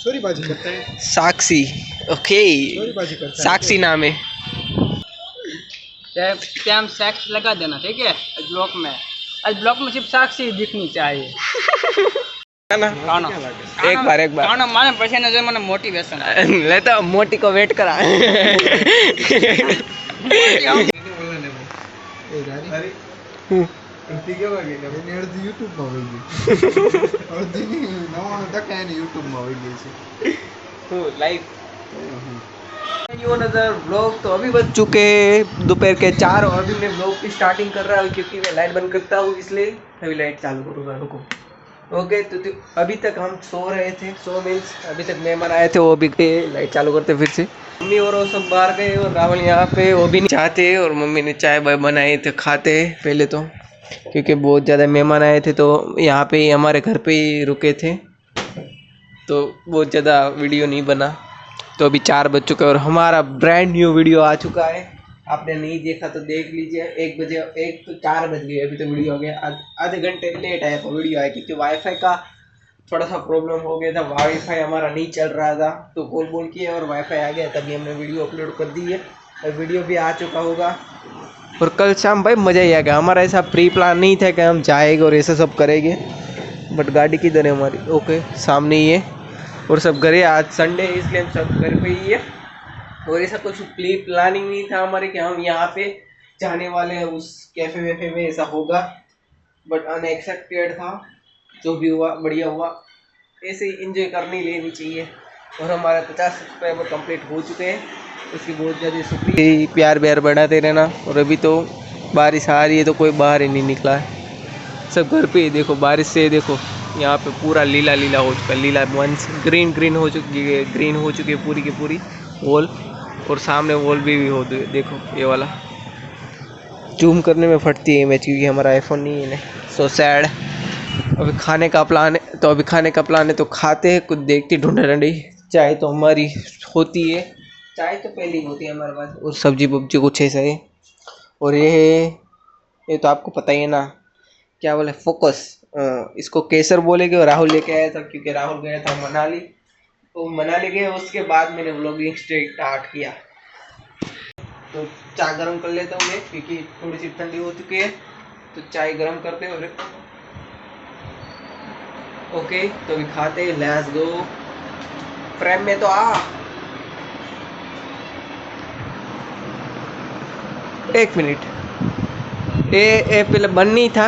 छोरी बाजी करता है साक्षी। ओके छोरी बाजी करता है साक्षी नाम है। टाइम सेक्स लगा देना ठीक है आज ब्लॉक में सिर्फ साक्षी दिखनी चाहिए ना एक बार कानो माने પછી ને જો મને મોટિવેશન ले तो मोटी को वेट करा YouTube માં આવી ગઈ અડધી 99% YouTube માં આવી ગઈ છે तो लाइव नजर व्लॉग। तो अभी बज चुके दोपहर के 4 और अभी मैं व्लॉग की स्टार्टिंग कर रहा हूँ क्योंकि मैं लाइट बंद करता हूँ इसलिए अभी लाइट चालू करूँगा। रुको ओके तो अभी तक हम सो रहे थे। सो मीन्स अभी तक मेहमान आए थे वो भी गए लाइट चालू करते फिर से। मम्मी और वो सब बाहर गए और राहुल यहाँ पे वो भी नहीं चाहते और मम्मी ने चाय बनाई थे खाते पहले तो क्योंकि बहुत ज़्यादा मेहमान आए थे तो यहाँ पे ही हमारे घर पे ही रुके थे तो बहुत ज़्यादा वीडियो नहीं बना। तो अभी 4 बज चुका है और हमारा ब्रांड न्यू वीडियो आ चुका है। आपने नहीं देखा तो देख लीजिए। 1 बजे 1 तो 4 बज गए अभी तो वीडियो आ गया आधे घंटे लेट आया तो वीडियो आया क्योंकि वाईफाई का थोड़ा सा प्रॉब्लम हो गया था। वाईफाई हमारा नहीं चल रहा था तो बोल किए और वाईफाई आ गया तभी हमने वीडियो अपलोड कर दी है और वीडियो भी आ चुका होगा। और कल शाम भाई मज़ा ही आ गया। हमारा ऐसा प्री प्लान नहीं था कि हम जाएंगे और ऐसा सब करेंगे बट गाड़ी किधर है हमारी। ओके सामने ही है और सब घर है। आज संडे है इसलिए हम सब घर पे ही है और ऐसा कुछ प्री प्लानिंग नहीं था हमारे कि हम यहाँ पे जाने वाले हैं उस कैफ़े वैफे में ऐसा होगा बट अनएक्सपेक्टेड था। जो भी हुआ बढ़िया हुआ। ऐसे ही इंजॉय करनी लेनी चाहिए। और हमारे 50 सब्सक्राइबर कंप्लीट हो चुके हैं उसकी बहुत ज़्यादा शुक्रिया। प्यार व्यार बढ़ाते रहना। और अभी तो बारिश आ रही है तो कोई बाहर ही नहीं निकला है सब घर पे ही। देखो बारिश से देखो यहाँ पे पूरा लीला लीला हो चुका है। लीला वंस ग्रीन हो चुकी है पूरी की पूरी वॉल। और सामने वॉल भी हो देखो ये वाला जूम करने में फटती है इमेज क्योंकि हमारा आईफोन नहीं है ना। So sad. अभी खाने का प्लान है तो खाते हैं कुछ देखते ढूंढा ढूंढी। चाय तो हमारी होती है चाय तो पहले ही होती है हमारे पास और सब्जी वब्जी कुछ ऐसा है। और ये तो आपको पता ही है ना क्या बोले फोकस इसको केसर बोलेगे। और राहुल लेके आया था क्योंकि राहुल गया था मनाली तो मनाली गए उसके बाद मैंने व्लॉगिंग स्टार्ट किया। तो चाय गरम कर लेता हूँ मैं क्योंकि थोड़ी सी ठंडी हो चुकी है तो चाय गरम करते हैं। ओके तो अभी खाते हैं। लेट्स गो फ्रेम में तो आ 1 मिनट ये पहले बंद नहीं था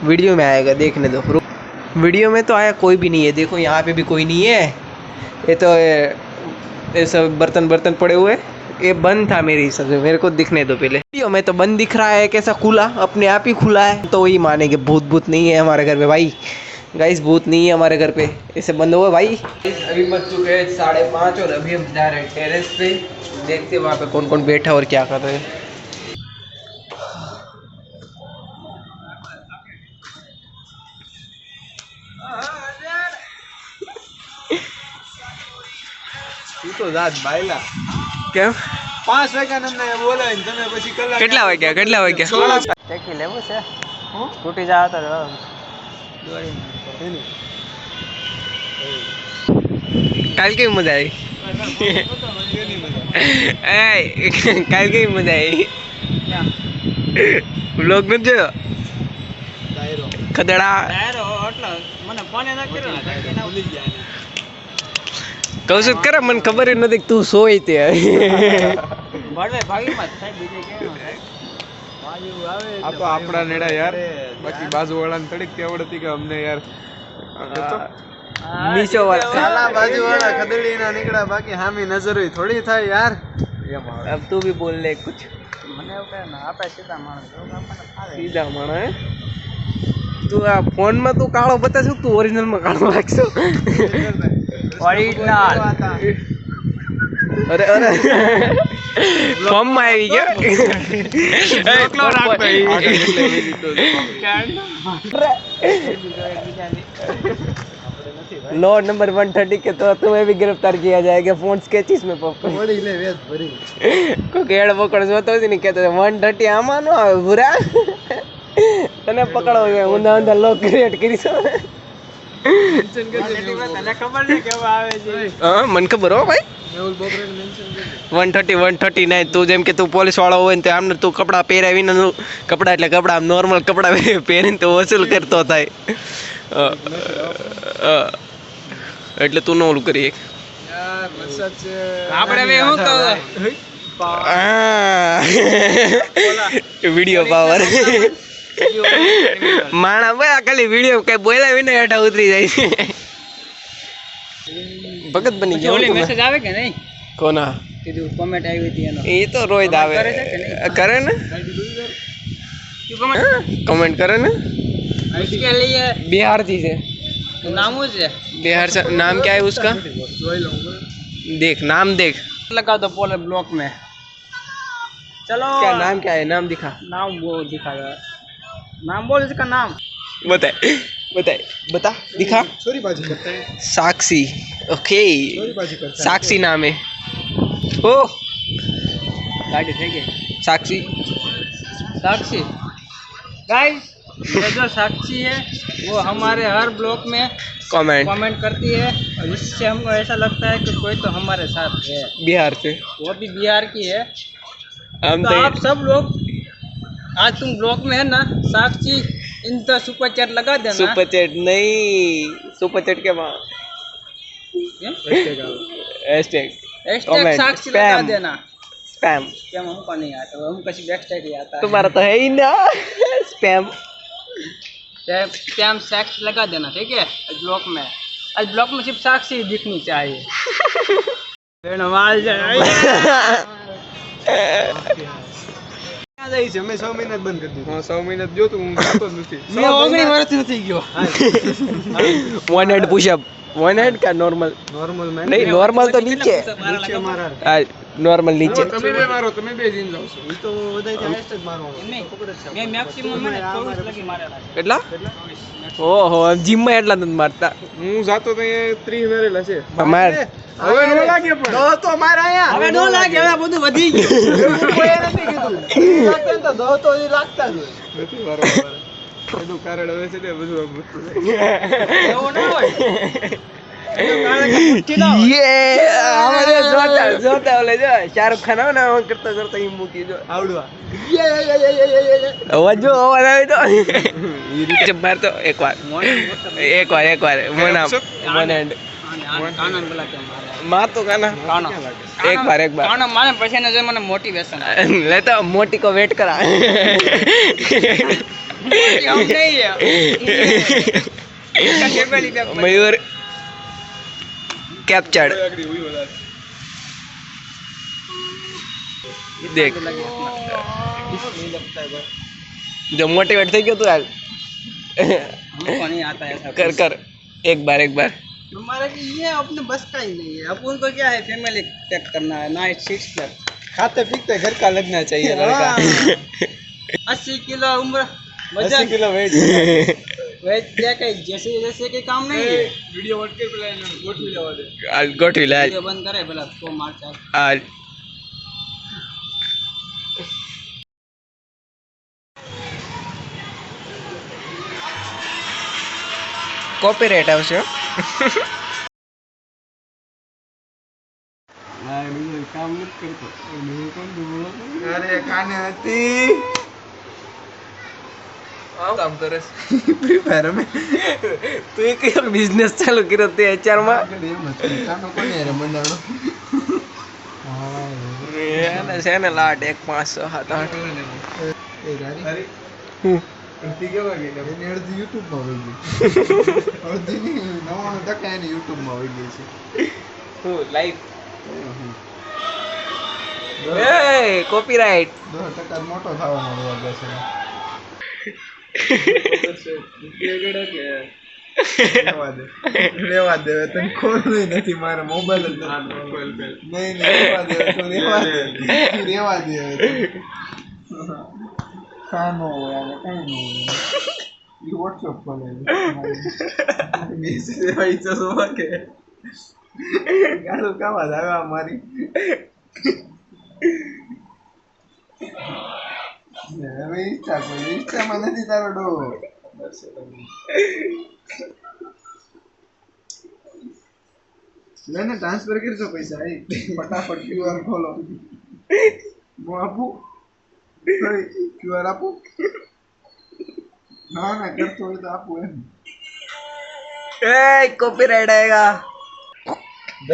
वीडियो में आएगा देखने दो। वीडियो में तो आया कोई भी नहीं है। देखो यहाँ पे भी कोई नहीं है। ये तो ये सब बर्तन पड़े हुए ये बंद था मेरे हिसाब से। मेरे को दिखने दो पहले। वीडियो में तो बंद दिख रहा है कैसा खुला अपने आप ही खुला है तो वही मानेंगे भूत नहीं है हमारे घर पे भाई। गाइस भूत नहीं है हमारे घर पे ऐसे बंद हुआ भाई। अभी बज चुके हैं 5:30 और अभी हम जा रहे हैं टेरेस पे। देखते वहाँ पे कौन कौन बैठा और क्या कर रहे हैं। તો જાત બાયલા કેમ 5 વાગ્યા ને બોલાય ને તમે પછી કલાક કેટલા વાગ્યા ટેકી લેવું છે તૂટી જાય તો કાલ કેવી મજા આવી કાલ કેવી મજા આવી વ્લોગ નથી જોયો ખદડા મને ફોન ના કર્યો ને ભૂલી ગયા કહું છું કરે મને ખબર નથી તું સોય તે આપો આપણા નેડા યાર બાકી બાજુ વાળાને તડીક કે આવડતી કે અમને યાર મીશો વાળા સાલા બાજુ વાળા ખદડીના નીકળ્યા બાકી હામી નજર હોય થોડી થાય यार। अब तू भी बोल ले कुछ। મને એવું કહે ને આપણે સીધા માણસ सीधा माना है तू आ फोन में तू काळो बताशो तू ओरिजिनल में काळो लागशो ઓરિજિનલ अरे फॉर्म में આવી ગયો એકલો રાખતો लॉ नंबर 130 के तो तुम्हें भी गिरफ्तार किया जाएगा। फोन स्केचिस में વળી લે વેદ ભરી को केड़ पकड़ જોતો જ નહીં કહેતો 130 આમાં નો આવે ભૂરા તને પકડો ઊંધા ઊંધા લોક ક્રિએટ કરીશું હા મને ખબર હો ભાઈ મેહુલ બોગરાને મેન્શન કરી 130 139 તું જેમ કે તું પોલીસ વાળો હોય ને તો આમને તું કપડાં પહેરાવીને કપડાં એટલે કપડાં નોર્મલ કપડાં પહેરીને તો વસૂલ કરતો થાય એટલે તું ન ઓલું કરી યાર વરસાદ છે આપણે હવે શું કહું વિડીયો પાવર માણા ભાઈ ખાલી વિડીયો કઈ બોલ્યા વિના હેઠા ઉતરી જાય છે ભગત બની ગયો ઓલી મેસેજ આવે કે નહીં કોના કીધું કોમેન્ટ આવી હતી એનો એ તો રોજ આવે કરે છે કે નહીં? કરે ને क्यों कमेंट कमेंट करे ना इसके लिए बिहार जी से नाम है बिहार से नाम क्या है उसका देख नाम देख लगा दो पोले ब्लॉक में चलो क्या नाम क्या है नाम दिखा नाम वो दिखा दो नाम बोल इसका नाम बताए बताए बता दिखा छोरी बाजी करते हैं साक्षी ओके छोरी बाजी करते हैं साक्षी नाम है ओ गाड़ी थे क्या साक्षी साक्षी गाइस ये जो साक्षी है वो हमारे हर ब्लॉक में कमेंट कमेंट करती है और इससे हमको ऐसा लगता है कि कोई तो हमारे साथ है बिहार से वो भी बिहार की है हम तो आप सब लोग आज तुम ब्लॉक में है ना साक्षी इन तो सुपर चैट लगा देना सुपर चैट नहीं सुपर चैट के बाद हैशटैग हैशटैग comment, साक्षी लगा spam. देना स्पैम क्या हमको नहीं आता हम किसी बैकस्टैग ही आता तुम्हारा तो है ही ना स्पैम है स्पैम साक्षी लगा देना ठीक है आज ब्लॉक में सिर्फ साक्षी ही दिखनी चाहिए ક્યાં જાય છે મેં 6 મહિના જ બંધ કરી દીધું હા 6 મહિના જ જો તું હું જાતો જ નથી मैं 19 वर्ष नहीं गयो one head pushup one head का नॉर्मल નોર્મલ મેન नहीं नॉर्मल तो नीचे નીચે મારા नॉर्मल नीचे તમે બે મારો તમે બે જીન જાવ છો ઈ તો બધાય ત્યાં જ મારવાનો मैं मैक्सिमम मैंने 24 लगी मारेला કેટલા ઓહો જીમ માં એટલા નથી મારતા હું જાતો તો અહીંયા 30 મારેલા છે માર હવે નો લાગે પણ દો તો મારા અહીંયા હવે નો લાગે હવે બધું વધી ગયું કોઈ નથી કીધું લાગતા ને તો દો તો ઈ લાગતા જ હોય નથી બરાબર બધું કારણ હવે છે ને બધું એવું ના હોય ये हमारे जोता बोले जो शाहरुख खान हो ना वो करता करता ही मुकी जो આવડવા आवाज जो आवाज आवे तो जब मार तो एक बार मोना वन एंड કાનન બોલા કે મારે मार तो गाना કાનો एक बार કાનો મારે પછી ને જે મને મોટિવેશન ले तो मोटी को वेट करा हम नहीं है इसका केबल इधर मयूर कैप्चर्ड देख जो मोटिवेट થઈ ગયો તું હાલ हमको नहीं आता ऐसा कर कर एक बार हमारा कि ये अपने बस का ही नहीं है अपन को क्या है फैमिली टेक करना है नाइट 6 तक खाते पीते घर का लगना चाहिए लड़का 80 किलो उम्र 80 वजन किलो वेट वेट क्या कहीं जैसे जैसे के काम नहीं है वीडियो वोट के पेला गोठवी लेवा दे आज गोठी લે वीडियो बंद करे भला तो मार चाल आज કોપીરાઈટ આવશે काम मत करतो अरे काने હતી કામ કરે फ्री फायर में તું એક બિઝનેસ ચાલુ કર્યો તે HR માં કાનો કોને રે મંડાણો એને છે ને લાટ 1 5 6 7 8 એ ગાડી હું અડધી કેવા ગઈ એની અડધી YouTube માં વહી ગઈ અડધી ની 99% એની YouTube માં વહી ગઈ છે હું લાઈવ એ કોપીરાઈટ 10% મોટો થવાનો વાગ્યો છે રેવા દે તને ખોલવું નથી મારે મોબાઈલ જ નહીં રેવા દે તું રેવા દે હવે ખાનો હોય અને કઈ ન હોય ઈ વોટ્સઅપ ખોલે મેસેજ એવા ઈચ્છા શું કે ગાડું કાવા આવે મારી હવે ઈચ્છા કોઈ ઈચ્છામાં નથી તારો ડો લેને ટ્રાન્સફર કરજો પૈસા એ ફટાફટ ક્યુઆર ખોલો હું આપું ક્યુઆર આપું ના ના કરતો હોય તો આપું એમ कॉपीराइट आएगा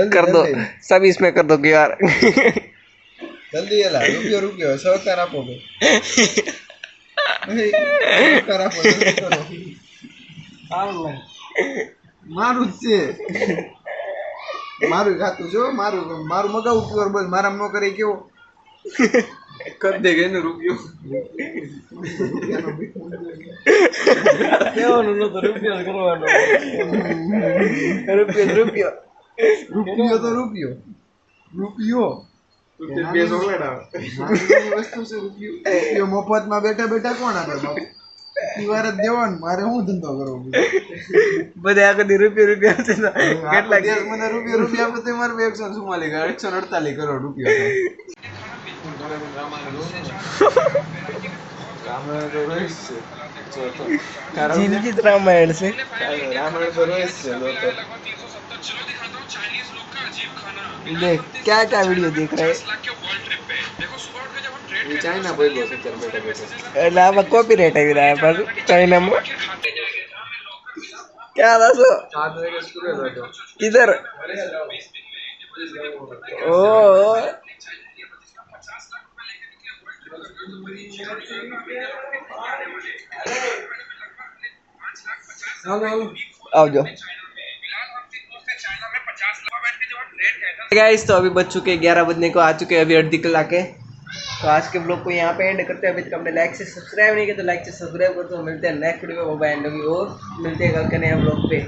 कर दो सब इसमें कर दो यार જલ્દી એલા રૂપિયો સહકાર આપો બે સહકાર આપો જલ્દી કરો મારું જ છે મારું ખાતું જો મારું મગાવું ક્યુઆર બોલ મારામ નો કરે કેવો કર દે કે રૂપિયો કેવાનું નતો રૂપિયો કરવાનો રૂપિયો તો રૂપિયો વસ્તુ છે રૂપિયો મફતમાં બેઠા બેઠા કોણ આપે બાપુ ક્યુઆર જ દેવાનું મારે શું ધંધો કરવો બધે આખો દી રૂપિયો છે કેટલા દિવસ મને રૂપિયો આપે તો મારે 148 કરોડ રૂપિયા થાય રામાયણ તો રોહિત છે जिनकी रामायण से रामायण तो रोहित છે देख क्या क्या वीडियो देख रहे हैं ये चाइना बोल लो पिक्चर बैठे बैठे अलावा कॉपीराइट આવી રહ્યા પર ચાઇનામાં क्या दसो 7 वागे स्कूल હતો किधर ओ आओ जाओ गाइस तो अभी बज चुके 11 बजने को आ चुके अभी 1.5 कलाक है तो आज के ब्लॉग को यहाँ पे एंड करते हैं अभी तक हमने लाइक से सब्सक्राइब नहीं किया तो लाइक से सब्सक्राइब कर दो मिलते हैं नेक्स्ट वीडियो में बाय एंड और मिलते हैं कल के नए ब्लॉग पे